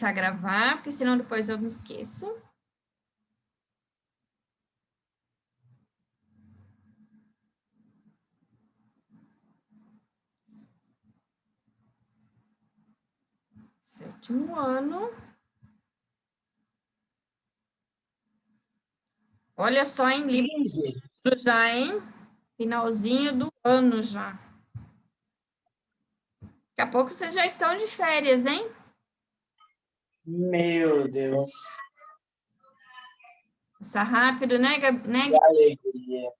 começar a gravar, porque senão depois eu me esqueço. Sétimo ano. Olha só, em livro 15. já, hein? Finalzinho do ano já. Daqui a pouco vocês já estão de férias, hein? Meu Deus. Passa rápido, né, Que alegria.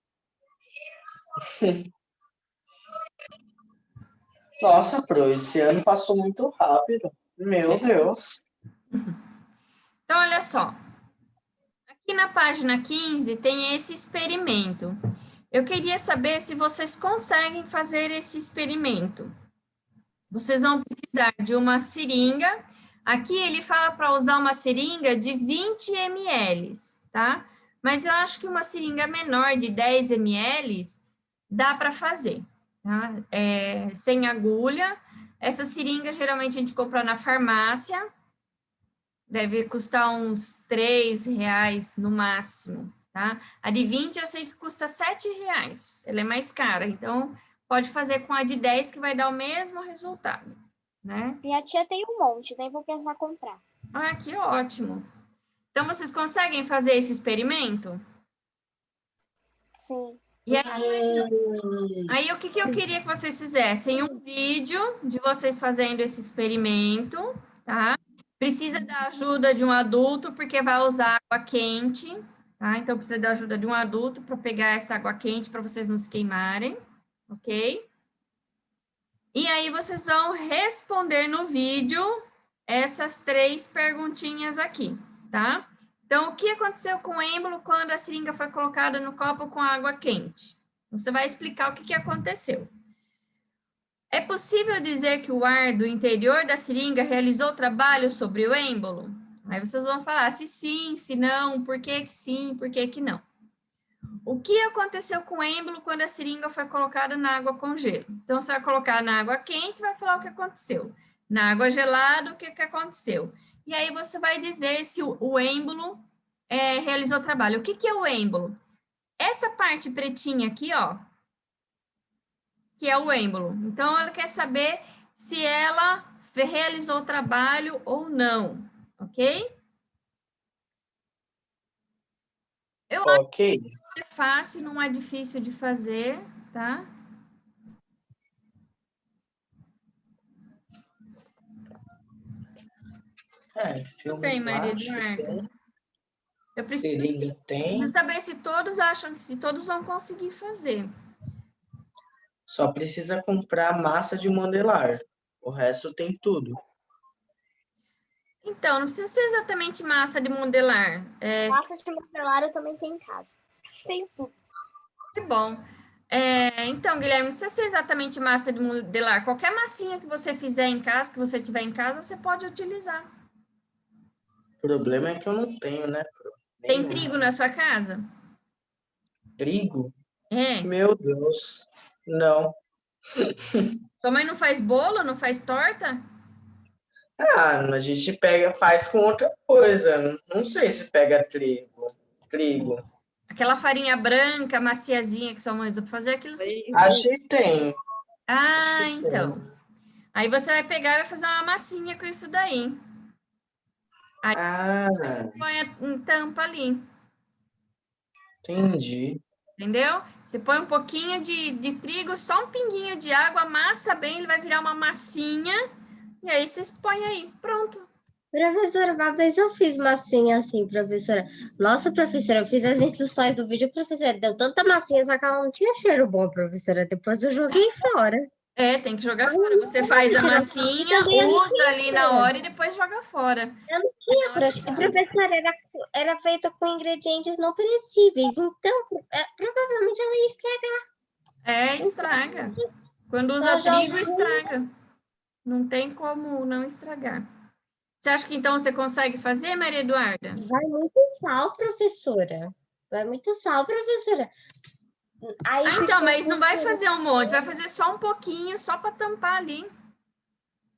Nossa, Pro, esse ano passou muito rápido. Meu Deus. Então, olha só. Aqui na página 15 tem esse experimento. Eu queria saber se vocês conseguem fazer esse experimento. Vocês vão precisar de uma seringa. Aqui ele fala para usar uma seringa de 20 ml, tá? Mas eu acho que uma seringa menor de 10 ml dá para fazer, tá? Sem agulha. Essa seringa geralmente a gente compra na farmácia. Deve custar uns R$ 3 no máximo, tá? A de 20 eu sei que custa R$ 7. Ela é mais cara, então pode fazer com a de 10 que vai dar o mesmo resultado, né? Minha tia tem um monte, nem vou precisar comprar. Ah, que ótimo. Então, vocês conseguem fazer esse experimento? Sim. E aí, o que eu queria que vocês fizessem? Um vídeo de vocês fazendo esse experimento, tá? Precisa da ajuda de um adulto, porque vai usar água quente, tá? Então, precisa da ajuda de um adulto para pegar essa água quente para vocês não se queimarem, ok? E aí, vocês vão responder no vídeo essas 3 perguntinhas aqui, tá? Então, o que aconteceu com o êmbolo quando a seringa foi colocada no copo com água quente? Você vai explicar o que aconteceu. É possível dizer que o ar do interior da seringa realizou trabalho sobre o êmbolo? Aí vocês vão falar se sim, se não, por que sim, por que não. O que aconteceu com o êmbolo quando a seringa foi colocada na água com gelo? Então, você vai colocar na água quente e vai falar o que aconteceu. Na água gelada, o que aconteceu? E aí você vai dizer se o êmbolo realizou trabalho. O que é o êmbolo? Essa parte pretinha aqui, ó, que é o êmbolo. Então, ela quer saber se ela realizou o trabalho ou não, ok? Eu acho Ok. que é fácil, não é difícil de fazer, tá? Tudo bem, Filme Maria plástico, Eduarda. Eu seringa preciso tem. saber se todos acham, se todos vão conseguir fazer. Só precisa comprar massa de modelar. O resto tem tudo. Então, não precisa ser exatamente massa de modelar. Massa de modelar eu também tenho em casa. Tenho tudo. Que bom. Então, Guilherme, não precisa ser exatamente massa de modelar. Qualquer massinha que você fizer em casa, que você tiver em casa, você pode utilizar. O problema é que eu não tenho, né, Pro? Tem Nenhum. trigo na sua casa? Trigo? É. Meu Deus. Não. Sua mãe não faz bolo, não faz torta? Ah, a gente pega, faz com outra coisa. Não sei se pega trigo. Trigo. Aquela farinha branca, maciazinha que sua mãe usa para fazer aquilo. Acho que tem. Acho Ah, que então. tem. Aí você vai pegar e vai fazer uma massinha com isso daí. Aí Ah, põe em tampa ali, entendi. entendeu? Você põe um pouquinho de trigo, só um pinguinho de água, amassa bem, ele vai virar uma massinha. E aí vocês põem aí, pronto. Professora, uma vez eu fiz massinha assim, professora. Nossa, professora, eu fiz as instruções do vídeo, professora, deu tanta massinha, só que ela não tinha cheiro bom, professora. Depois eu joguei fora. Tem que jogar fora. Você faz a massinha, usa ali na hora e depois joga fora. Eu não tinha coragem. Professora, era feita com ingredientes não perecíveis, então provavelmente ela ia estragar. Estraga. Quando usa trigo, estraga. Não tem como não estragar. Você acha que então você consegue fazer, Maria Eduarda? Vai muito sal, professora. Vai muito sal, professora. Aí então, mas não vai fazer um monte, vai fazer só um pouquinho, só para tampar ali.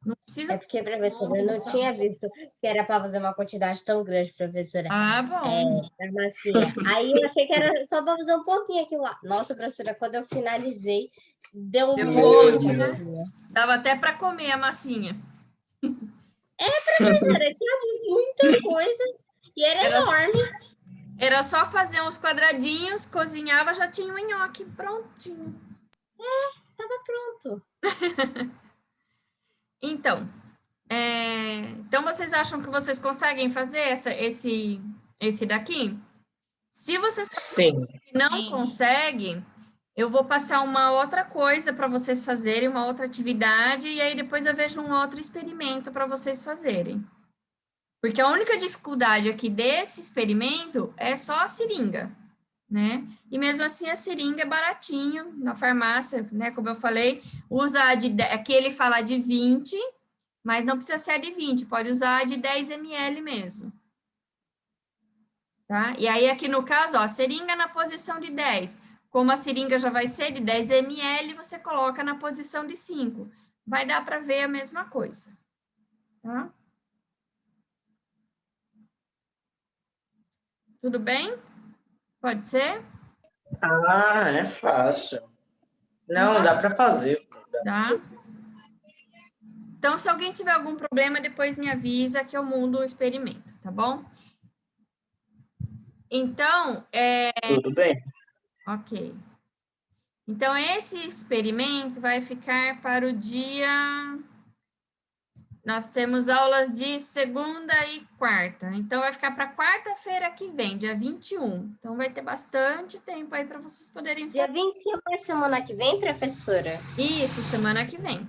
Não precisa... É porque, professora, eu não tinha visto que era para fazer uma quantidade tão grande, professora, Ah, bom. da massinha. Aí eu achei que era só para fazer um pouquinho aqui lá. Nossa, professora, quando eu finalizei, deu um Deu um monte de monte, né? massinha. Dava até para comer a massinha. Professora, tinha muita coisa e era Era, enorme. era só fazer uns quadradinhos, cozinhava, já tinha o nhoque prontinho. Tava pronto. Então, então vocês acham que vocês conseguem fazer esse daqui? Se vocês Sim. não conseguem, eu vou passar uma outra coisa para vocês fazerem, uma outra atividade, e aí depois eu vejo um outro experimento para vocês fazerem. Porque a única dificuldade aqui desse experimento é só a seringa, né? E mesmo assim a seringa é baratinho na farmácia, né? Como eu falei, usa aqui ele fala de 20, mas não precisa ser a de 20, pode usar a de 10 ml mesmo. Tá? E aí aqui no caso, ó, a seringa na posição de 10. Como a seringa já vai ser de 10 ml, você coloca na posição de 5. Vai dar para ver a mesma coisa, tá? Tudo bem? Pode ser? Ah, é fácil. Não, dá para fazer. Tá? Então, se alguém tiver algum problema, depois me avisa que eu mudo o experimento, tá bom? Então, Tudo bem. ok. Então, esse experimento vai ficar para o dia... Nós temos aulas de segunda e quarta. Então, vai ficar para quarta-feira que vem, dia 21. Então, vai ter bastante tempo aí para vocês poderem Dia fazer. 21 é semana que vem, professora? Isso, semana que vem.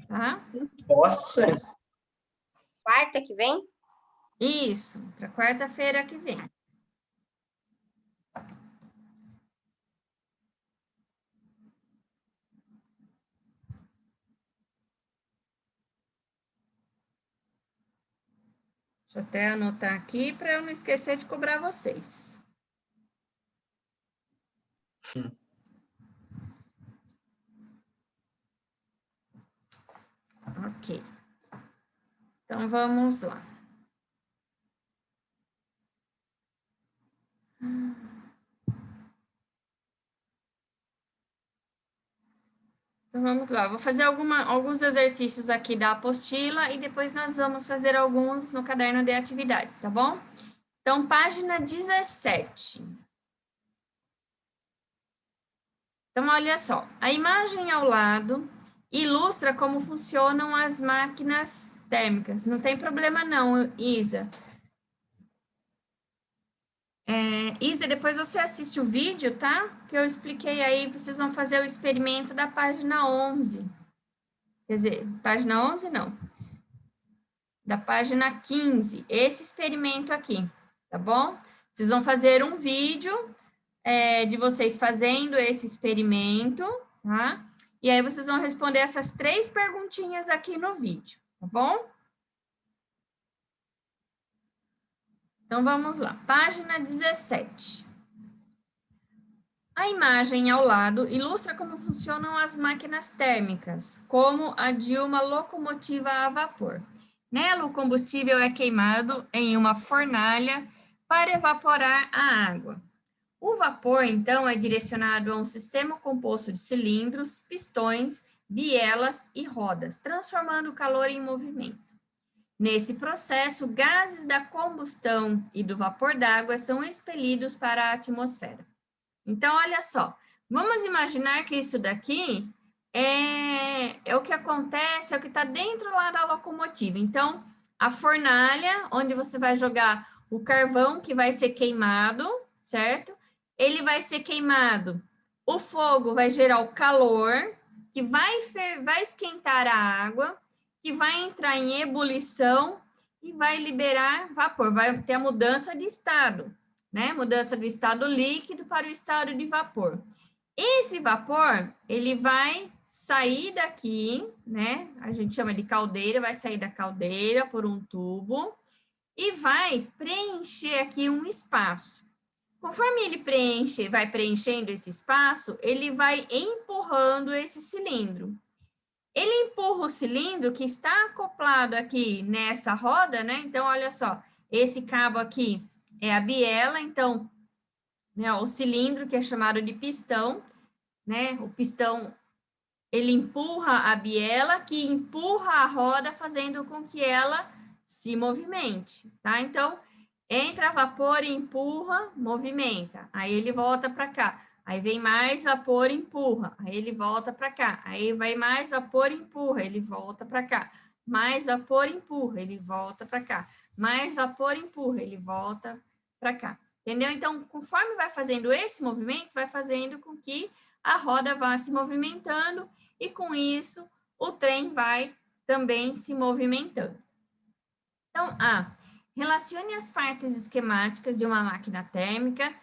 Tá? Nossa, Quarta que vem? Isso, para quarta-feira que vem. Deixa eu até anotar aqui para eu não esquecer de cobrar vocês. Ok. Então, vamos lá. Então, vamos lá. Vou fazer alguns exercícios aqui da apostila e depois nós vamos fazer alguns no caderno de atividades, tá bom? Então, página 17. Então, olha só. A imagem ao lado ilustra como funcionam as máquinas térmicas. Não tem problema não, Isa. Isa, depois você assiste o vídeo, tá? Que eu expliquei aí, vocês vão fazer o experimento da página 11. Quer dizer, página 11 não. Da página 15, esse experimento aqui, tá bom? Vocês vão fazer um vídeo de vocês fazendo esse experimento, tá? E aí vocês vão responder essas 3 perguntinhas aqui no vídeo, tá bom? Então, vamos lá. Página 17. A imagem ao lado ilustra como funcionam as máquinas térmicas, como a de uma locomotiva a vapor. Nela, o combustível é queimado em uma fornalha para evaporar a água. O vapor, então, é direcionado a um sistema composto de cilindros, pistões, bielas e rodas, transformando o calor em movimento. Nesse processo, gases da combustão e do vapor d'água são expelidos para a atmosfera. Então, olha só, vamos imaginar que isso daqui é o que acontece, é o que está dentro lá da locomotiva. Então, a fornalha, onde você vai jogar o carvão que vai ser queimado, certo? Ele vai ser queimado. O fogo vai gerar o calor, que vai esquentar a água, que vai entrar em ebulição e vai liberar vapor, vai ter a mudança de estado, né? Mudança do estado líquido para o estado de vapor. Esse vapor, ele vai sair daqui, né? A gente chama de caldeira, vai sair da caldeira por um tubo e vai preencher aqui um espaço. Conforme ele vai preenchendo esse espaço, ele vai empurrando esse cilindro. Ele empurra o cilindro que está acoplado aqui nessa roda, né? Então, olha só, esse cabo aqui é a biela, então, né, o cilindro que é chamado de pistão, né? O pistão, ele empurra a biela, que empurra a roda, fazendo com que ela se movimente, tá? Então, entra vapor, empurra, movimenta. Aí ele volta para cá. Aí vem mais vapor, empurra. Aí ele volta para cá. Aí vai mais vapor, empurra. Ele volta para cá. Mais vapor, empurra. Ele volta para cá. Mais vapor, empurra. Ele volta para cá. Entendeu? Então, conforme vai fazendo esse movimento, vai fazendo com que a roda vá se movimentando e com isso o trem vai também se movimentando. Então, relacione as partes esquemáticas de uma máquina térmica,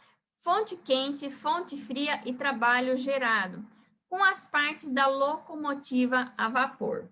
fonte quente, fonte fria e trabalho gerado, com as partes da locomotiva a vapor.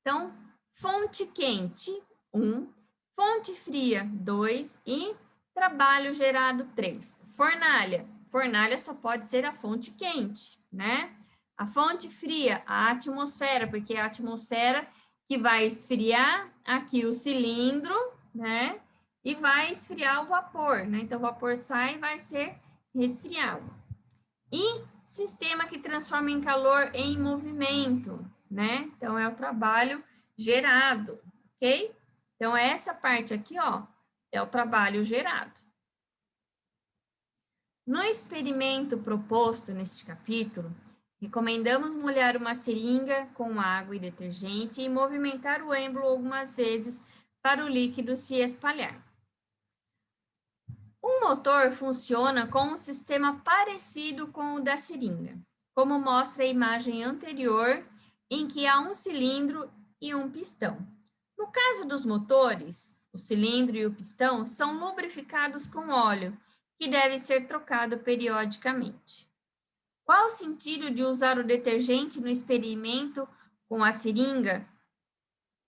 Então, fonte quente, 1, fonte fria, 2 e trabalho gerado, 3. Fornalha. Fornalha só pode ser a fonte quente, né? A fonte fria, a atmosfera, porque é a atmosfera que vai esfriar aqui o cilindro, né? E vai esfriar o vapor, né? Então, o vapor sai e vai ser resfriado. E sistema que transforma em calor em movimento, né? Então, é o trabalho gerado, ok? Então, essa parte aqui, ó, é o trabalho gerado. No experimento proposto neste capítulo, recomendamos molhar uma seringa com água e detergente e movimentar o êmbolo algumas vezes para o líquido se espalhar. Um motor funciona com um sistema parecido com o da seringa, como mostra a imagem anterior, em que há um cilindro e um pistão. No caso dos motores, o cilindro e o pistão são lubrificados com óleo, que deve ser trocado periodicamente. Qual o sentido de usar o detergente no experimento com a seringa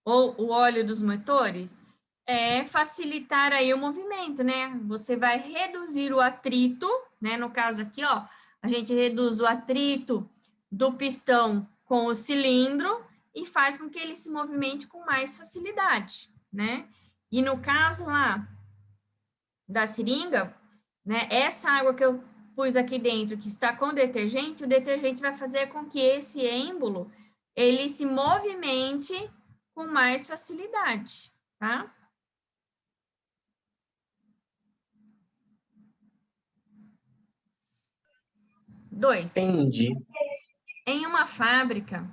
ou o óleo dos motores? É facilitar aí o movimento, né? Você vai reduzir o atrito, né? No caso aqui, ó, a gente reduz o atrito do pistão com o cilindro e faz com que ele se movimente com mais facilidade, né? E no caso lá da seringa, né? Essa água que eu pus aqui dentro, que está com detergente, o detergente vai fazer com que esse êmbolo, ele se movimente com mais facilidade, tá? Dois. Entendi. Em uma fábrica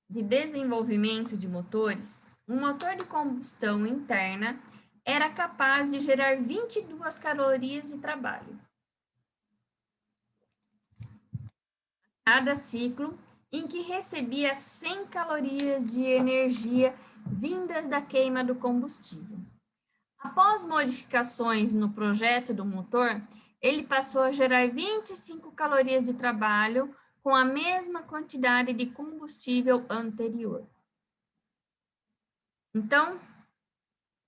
de desenvolvimento de motores, um motor de combustão interna era capaz de gerar 22 calorias de trabalho. Cada ciclo, em que recebia 100 calorias de energia vindas da queima do combustível. Após modificações no projeto do motor, ele passou a gerar 25 calorias de trabalho com a mesma quantidade de combustível anterior. Então,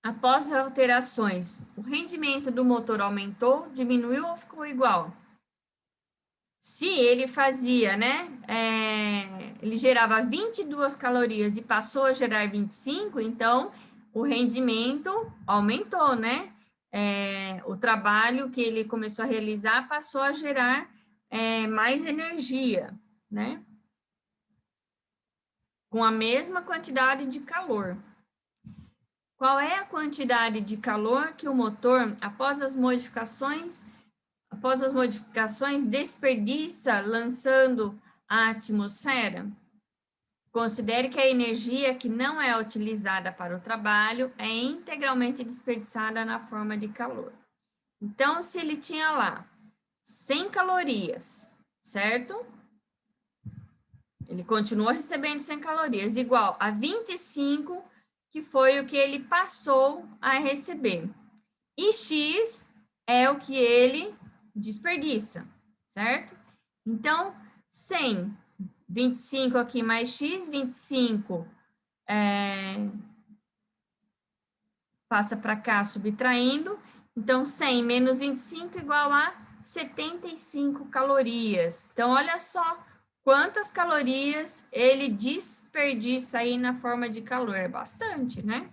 após alterações, o rendimento do motor aumentou, diminuiu ou ficou igual? Se ele fazia, né, ele gerava 22 calorias e passou a gerar 25, então o rendimento aumentou, né? O trabalho que ele começou a realizar passou a gerar mais energia, né? Com a mesma quantidade de calor. Qual é a quantidade de calor que o motor, após as modificações, desperdiça lançando à atmosfera? Considere que a energia que não é utilizada para o trabalho é integralmente desperdiçada na forma de calor. Então, se ele tinha lá 100 calorias, certo? Ele continuou recebendo 100 calorias, igual a 25, que foi o que ele passou a receber. E X é o que ele desperdiça, certo? Então, 100, 25 aqui mais X, 25 passa para cá subtraindo, então 100 menos 25 igual a 75 calorias. Então, olha só quantas calorias ele desperdiça aí na forma de calor? É bastante, né?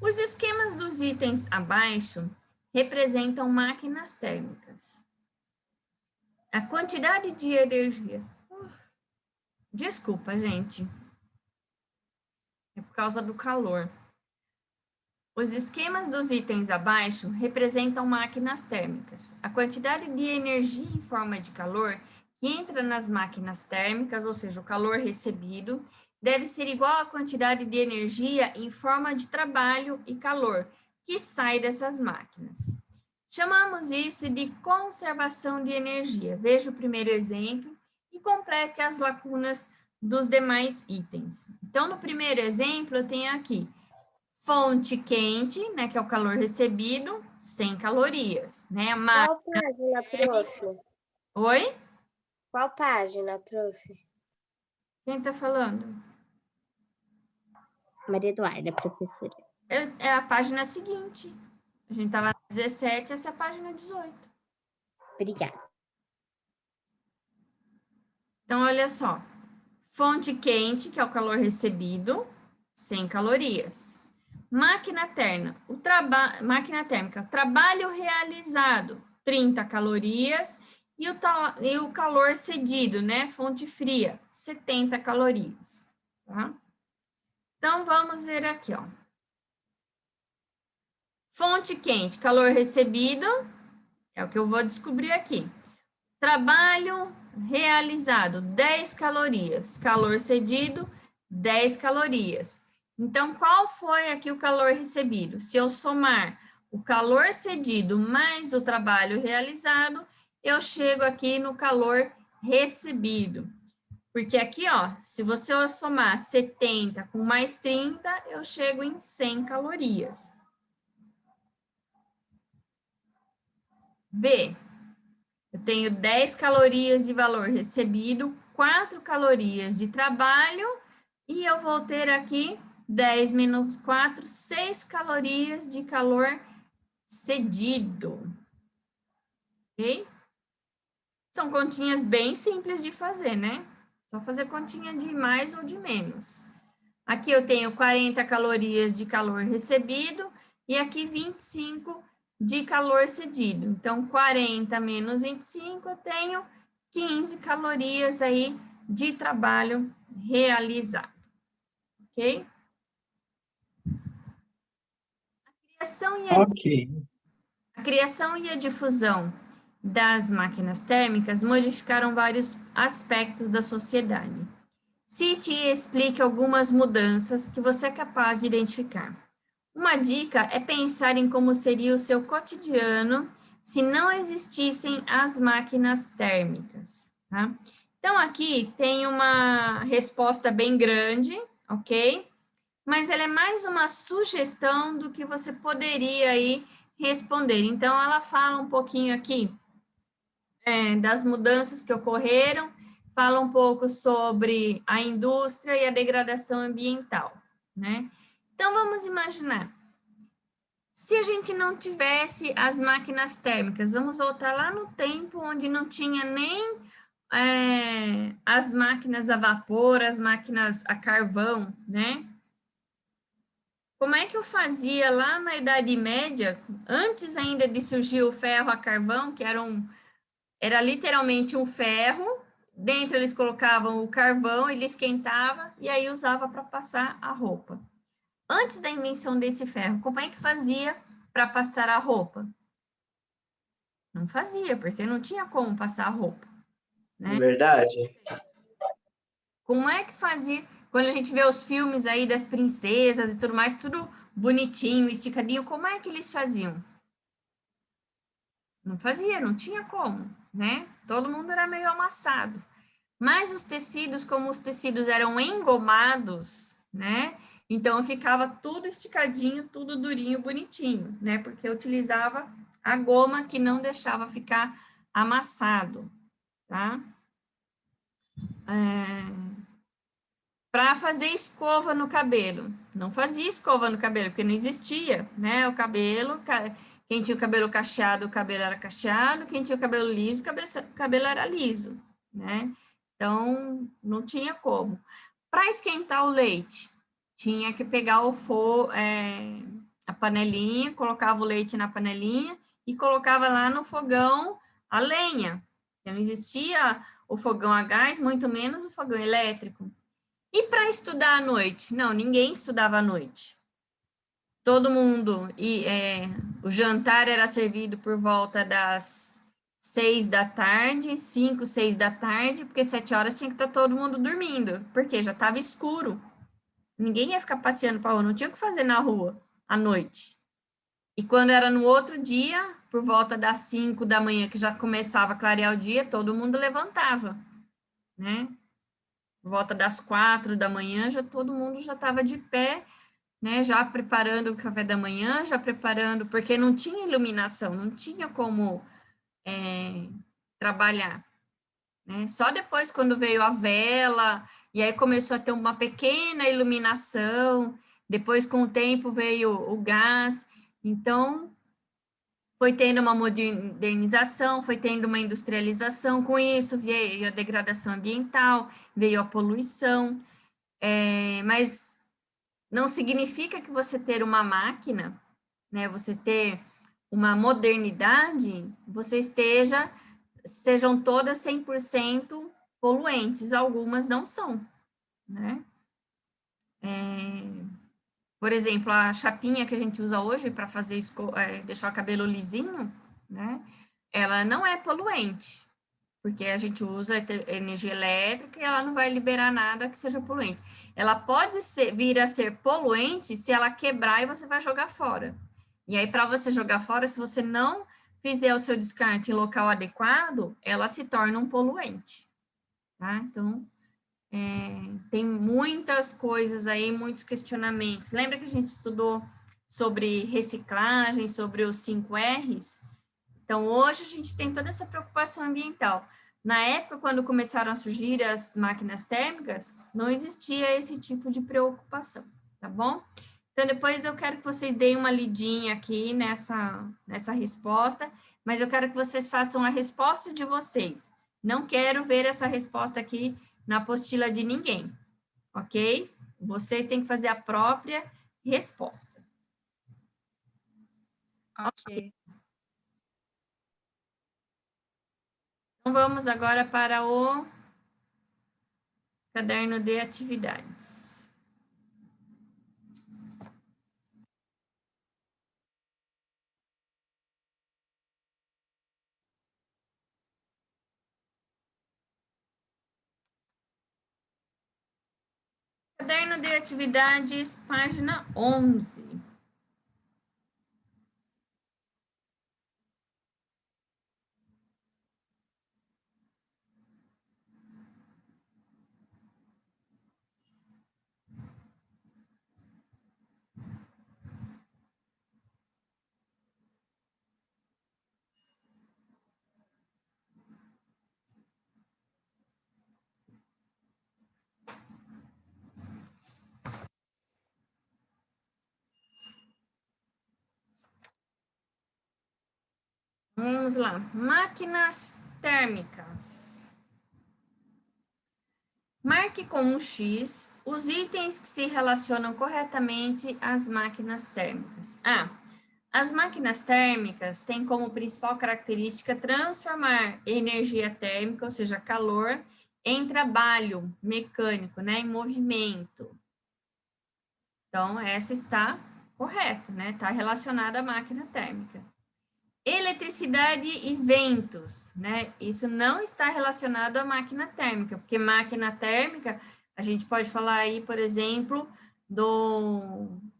Os esquemas dos itens abaixo representam máquinas térmicas. A quantidade de energia... Desculpa, gente. É por causa do calor. Os esquemas dos itens abaixo representam máquinas térmicas. A quantidade de energia em forma de calor que entra nas máquinas térmicas, ou seja, o calor recebido, deve ser igual à quantidade de energia em forma de trabalho e calor que sai dessas máquinas. Chamamos isso de conservação de energia. Veja o primeiro exemplo e complete as lacunas dos demais itens. Então, no primeiro exemplo, eu tenho aqui fonte quente, né, que é o calor recebido, 100 calorias, né? Qual página, prof? Oi? Qual página, prof? Quem está falando? Maria Eduarda, professora. É a página seguinte. A gente estava na 17, essa é a página 18. Obrigada. Então, olha só. Fonte quente, que é o calor recebido, 100 calorias. Máquina térmica, trabalho realizado, 30 calorias. E o calor cedido, né? Fonte fria, 70 calorias. Tá? Então, vamos ver aqui, ó. Fonte quente, calor recebido, é o que eu vou descobrir aqui. Trabalho realizado, 10 calorias. Calor cedido, 10 calorias. Então, qual foi aqui o calor recebido? Se eu somar o calor cedido mais o trabalho realizado, eu chego aqui no calor recebido. Porque aqui, ó, se você somar 70 com mais 30, eu chego em 100 calorias. B. Eu tenho 10 calorias de valor recebido, 4 calorias de trabalho, e eu vou ter aqui 10 menos 4, 6 calorias de calor cedido. Ok? São continhas bem simples de fazer, né? Só fazer continha de mais ou de menos. Aqui eu tenho 40 calorias de calor recebido, e aqui 25 de calor cedido. Então, 40 menos 25, eu tenho 15 calorias aí de trabalho realizado. Ok? A criação e a difusão das máquinas térmicas modificaram vários aspectos da sociedade. Cite e explique algumas mudanças que você é capaz de identificar. Uma dica é pensar em como seria o seu cotidiano se não existissem as máquinas térmicas, tá? Então, aqui tem uma resposta bem grande, ok? Mas ela é mais uma sugestão do que você poderia aí responder. Então, ela fala um pouquinho aqui das mudanças que ocorreram, fala um pouco sobre a indústria e a degradação ambiental, né? Então, vamos imaginar, se a gente não tivesse as máquinas térmicas, vamos voltar lá no tempo onde não tinha nem as máquinas a vapor, as máquinas a carvão, né? Como é que eu fazia lá na Idade Média, antes ainda de surgir o ferro a carvão, que era literalmente um ferro, dentro eles colocavam o carvão, ele esquentava e aí usava para passar a roupa. Antes da invenção desse ferro, como é que fazia para passar a roupa? Não fazia, porque não tinha como passar a roupa, né? Verdade. Como é que fazia? Quando a gente vê os filmes aí das princesas e tudo mais, tudo bonitinho, esticadinho, como é que eles faziam? Não fazia, não tinha como, né? Todo mundo era meio amassado. Mas os tecidos, como os tecidos eram engomados, né? Então ficava tudo esticadinho, tudo durinho, bonitinho, né? Porque eu utilizava a goma que não deixava ficar amassado, tá? Para fazer escova no cabelo. Não fazia escova no cabelo, porque não existia, né? O cabelo, Quem tinha o cabelo cacheado, o cabelo era cacheado. Quem tinha o cabelo liso, o cabelo era liso, né? Então, não tinha como. Para esquentar o leite, tinha que pegar a panelinha, colocava o leite na panelinha e colocava lá no fogão a lenha. Não existia o fogão a gás, muito menos o fogão elétrico. E para estudar à noite? Não, ninguém estudava à noite. Todo mundo, o jantar era servido por volta das 6 da tarde, 5, 6 da tarde, porque 7 horas tinha que estar todo mundo dormindo, porque já estava escuro. Ninguém ia ficar passeando para rua, não tinha o que fazer na rua à noite. E quando era no outro dia, por volta das 5 da manhã, que já começava a clarear o dia, todo mundo levantava, né? Por volta das 4 da manhã, todo mundo já estava de pé, né? Já preparando o café da manhã, já preparando, porque não tinha iluminação, não tinha como trabalhar, né? Só depois, quando veio a vela, e aí começou a ter uma pequena iluminação, depois, com o tempo, veio o gás, então foi tendo uma modernização, foi tendo uma industrialização, com isso veio a degradação ambiental, veio a poluição, mas não significa que você ter uma máquina, né, você ter uma modernidade, sejam todas 100% poluentes, algumas não são, né? Por exemplo, a chapinha que a gente usa hoje para fazer deixar o cabelo lisinho, né? Ela não é poluente, porque a gente usa energia elétrica e ela não vai liberar nada que seja poluente. Ela pode vir a ser poluente se ela quebrar e você vai jogar fora. E aí, para você jogar fora, se você não fizer o seu descarte em local adequado, ela se torna um poluente, tá? Então, tem muitas coisas aí, muitos questionamentos. Lembra que a gente estudou sobre reciclagem, sobre os 5 R's? Então, hoje a gente tem toda essa preocupação ambiental. Na época, quando começaram a surgir as máquinas térmicas, não existia esse tipo de preocupação, tá bom? Então, depois eu quero que vocês deem uma lidinha aqui nessa resposta, mas eu quero que vocês façam a resposta de vocês. Não quero ver essa resposta aqui na apostila de ninguém, ok? Vocês têm que fazer a própria resposta. Ok. Então, vamos agora para o caderno de atividades. Caderno de atividades, página 11. Vamos lá. Máquinas térmicas. Marque com um X os itens que se relacionam corretamente às máquinas térmicas. As máquinas térmicas têm como principal característica transformar energia térmica, ou seja, calor, em trabalho mecânico, né, em movimento. Então, essa está correta, né? Está relacionada à máquina térmica. Eletricidade e ventos, né? Isso não está relacionado à máquina térmica, porque máquina térmica, a gente pode falar aí, por exemplo,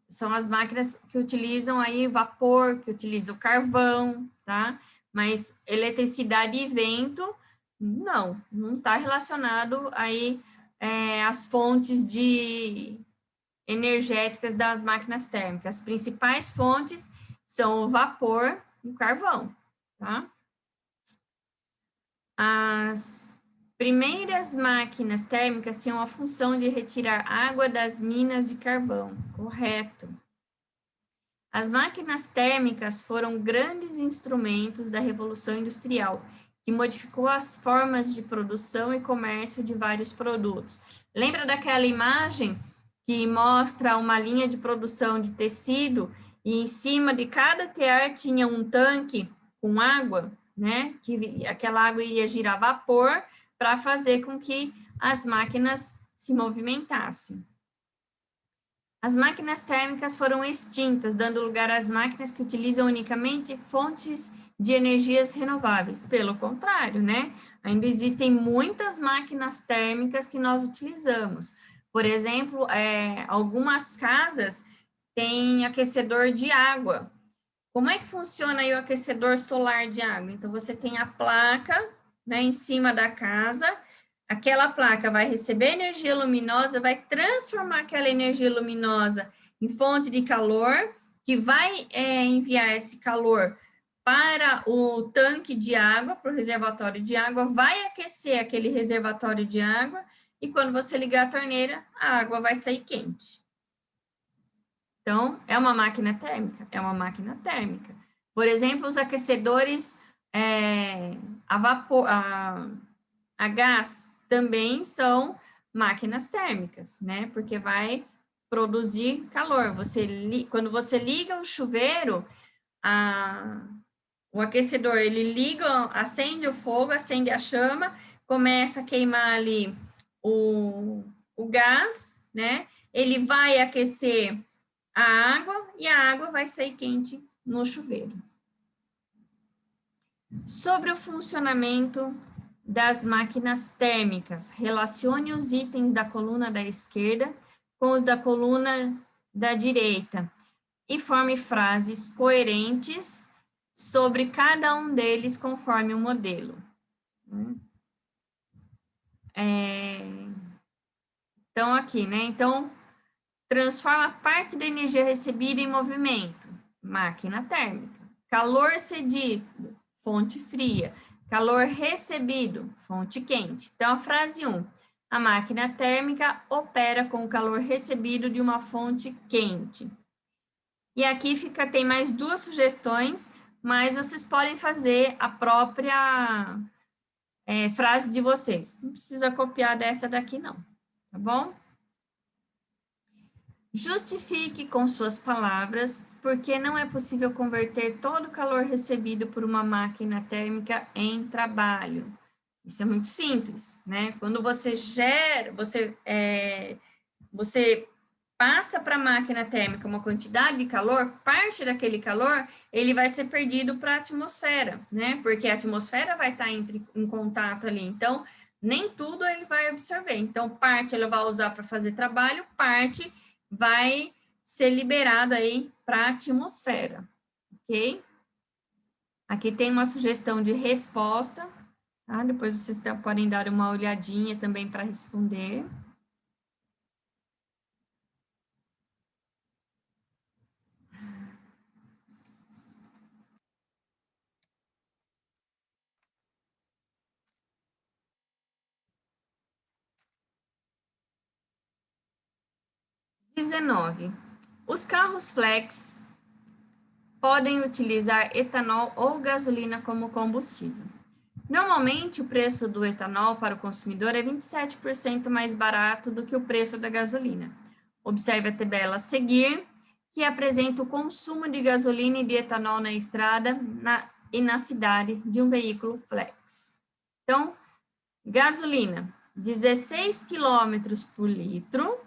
são as máquinas que utilizam aí vapor, que utilizam carvão, tá? Mas eletricidade e vento, não está relacionado aí às fontes energéticas das máquinas térmicas. As principais fontes são o vapor e o carvão, tá? As primeiras máquinas térmicas tinham a função de retirar água das minas de carvão, correto. As máquinas térmicas foram grandes instrumentos da Revolução Industrial, que modificou as formas de produção e comércio de vários produtos. Lembra daquela imagem que mostra uma linha de produção de tecido e em cima de cada tear tinha um tanque com água, né? Que aquela água ia girar vapor para fazer com que as máquinas se movimentassem. As máquinas térmicas foram extintas, dando lugar às máquinas que utilizam unicamente fontes de energias renováveis. Pelo contrário, né? Ainda existem muitas máquinas térmicas que nós utilizamos. Por exemplo, algumas casas têm aquecedor de água. Como é que funciona aí o aquecedor solar de água? Então, você tem a placa, né, em cima da casa. Aquela placa vai receber energia luminosa, vai transformar aquela energia luminosa em fonte de calor, que vai enviar esse calor para o tanque de água, para o reservatório de água, vai aquecer aquele reservatório de água, e quando você ligar a torneira, a água vai sair quente. Então, é uma máquina térmica? É uma máquina térmica. Por exemplo, os aquecedores a vapor, a gás, também são máquinas térmicas, né? Porque vai produzir calor. Quando você liga o chuveiro, o aquecedor, ele liga, acende o fogo, acende a chama, começa a queimar ali o gás, né? Ele vai aquecer a água e a água vai sair quente no chuveiro. Sobre o funcionamento das máquinas térmicas, relacione os itens da coluna da esquerda com os da coluna da direita e forme frases coerentes sobre cada um deles conforme o modelo. Então, aqui, né? Então, transforma parte da energia recebida em movimento, máquina térmica. Calor cedido, fonte fria. Calor recebido, fonte quente. Então, a frase 1. A máquina térmica opera com o calor recebido de uma fonte quente. E aqui tem mais 2 sugestões, mas vocês podem fazer a própria frase de vocês. Não precisa copiar dessa daqui, não. Tá bom? Justifique com suas palavras porque não é possível converter todo o calor recebido por uma máquina térmica em trabalho. Isso é muito simples, né? Quando você você passa para a máquina térmica uma quantidade de calor, parte daquele calor, ele vai ser perdido para a atmosfera, né? Porque a atmosfera vai estar em contato ali. Então, nem tudo ele vai absorver. Então, parte ele vai usar para fazer trabalho, parte vai ser liberado aí para a atmosfera, ok? Aqui tem uma sugestão de resposta, tá? Depois vocês podem dar uma olhadinha também para responder. Os carros flex podem utilizar etanol ou gasolina como combustível. Normalmente, o preço do etanol para o consumidor é 27% mais barato do que o preço da gasolina. Observe a tabela a seguir, que apresenta o consumo de gasolina e de etanol na estrada e na cidade de um veículo flex. Então, gasolina, 16 km por litro,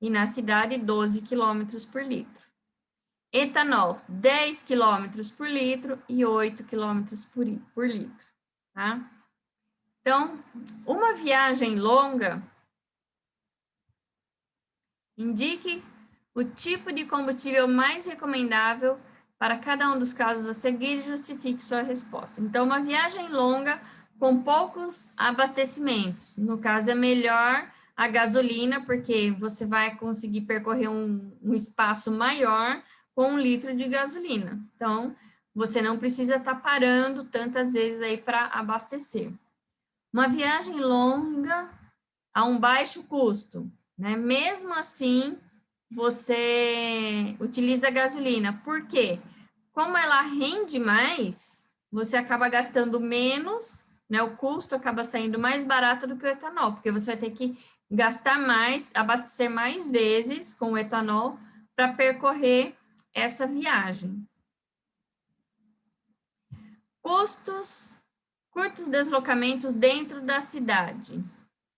e na cidade, 12 km por litro. Etanol, 10 km por litro e 8 km por litro, tá? Então, uma viagem longa, indique o tipo de combustível mais recomendável para cada um dos casos a seguir e justifique sua resposta. Então, uma viagem longa com poucos abastecimentos. No caso, é melhor a gasolina, porque você vai conseguir percorrer um espaço maior com 1 litro de gasolina. Então, você não precisa estar parando tantas vezes aí para abastecer. Uma viagem longa a um baixo custo, né? Mesmo assim, você utiliza a gasolina. Por quê? Como ela rende mais, você acaba gastando menos, né? O custo acaba saindo mais barato do que o etanol, porque você vai ter que gastar mais, abastecer mais vezes com o etanol para percorrer essa viagem. Custos, curtos deslocamentos dentro da cidade.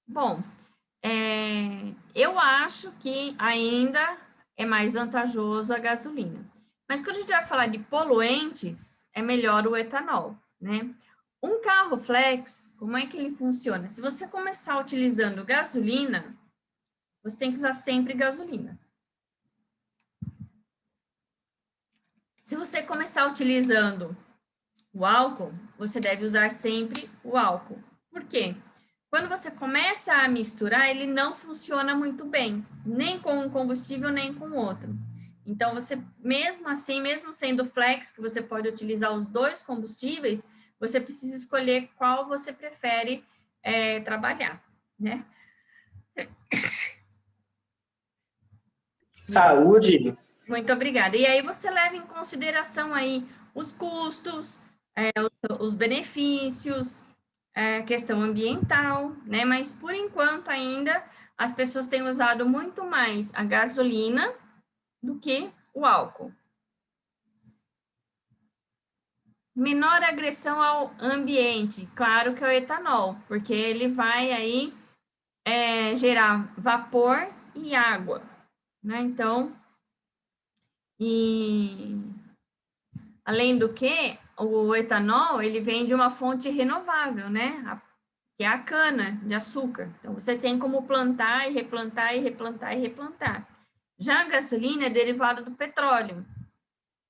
Bom, eu acho que ainda é mais vantajoso a gasolina. Mas quando a gente vai falar de poluentes, é melhor o etanol, né? Um carro flex, como é que ele funciona? Se você começar utilizando gasolina, você tem que usar sempre gasolina. Se você começar utilizando o álcool, você deve usar sempre o álcool. Por quê? Quando você começa a misturar, ele não funciona muito bem, nem com um combustível, nem com outro. Então, você, mesmo assim, mesmo sendo flex, que você pode utilizar os dois combustíveis, você precisa escolher qual você prefere trabalhar, né? Saúde. Muito obrigada. E aí você leva em consideração aí os custos, os benefícios, questão ambiental, né? Mas por enquanto ainda as pessoas têm usado muito mais a gasolina do que o álcool. Menor agressão ao ambiente, claro que é o etanol, porque ele vai aí gerar vapor e água, né? Então, e além do que, o etanol, ele vem de uma fonte renovável, né? Que é a cana de açúcar. Então, você tem como plantar e replantar e replantar e replantar. Já a gasolina é derivada do petróleo.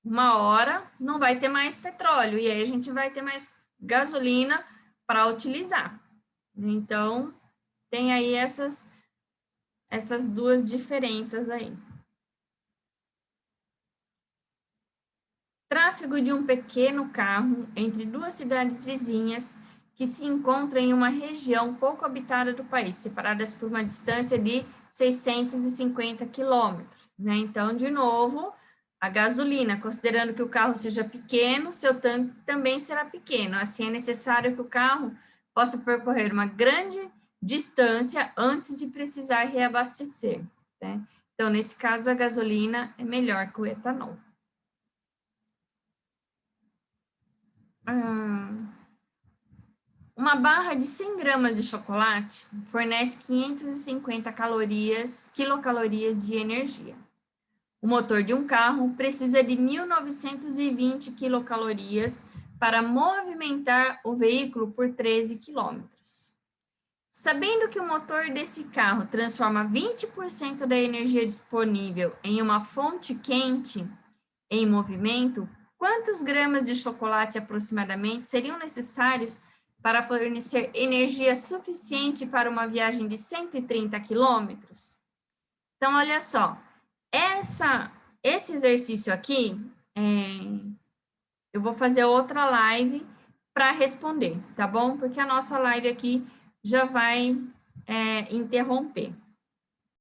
Uma hora não vai ter mais petróleo, e aí a gente vai ter mais gasolina para utilizar. Então, tem aí essas duas diferenças aí. Tráfego de um pequeno carro entre duas cidades vizinhas que se encontram em uma região pouco habitada do país, separadas por uma distância de 650 quilômetros, né? Então, de novo, a gasolina, considerando que o carro seja pequeno, seu tanque também será pequeno. Assim, é necessário que o carro possa percorrer uma grande distância antes de precisar reabastecer, né? Então, nesse caso, a gasolina é melhor que o etanol. Uma barra de 100 gramas de chocolate fornece 550 quilocalorias de energia. O motor de um carro precisa de 1.920 quilocalorias para movimentar o veículo por 13 quilômetros. Sabendo que o motor desse carro transforma 20% da energia disponível em uma fonte quente em movimento, quantos gramas de chocolate aproximadamente seriam necessários para fornecer energia suficiente para uma viagem de 130 quilômetros? Então, olha só, esse exercício aqui, eu vou fazer outra live para responder, tá bom? Porque a nossa live aqui já vai interromper.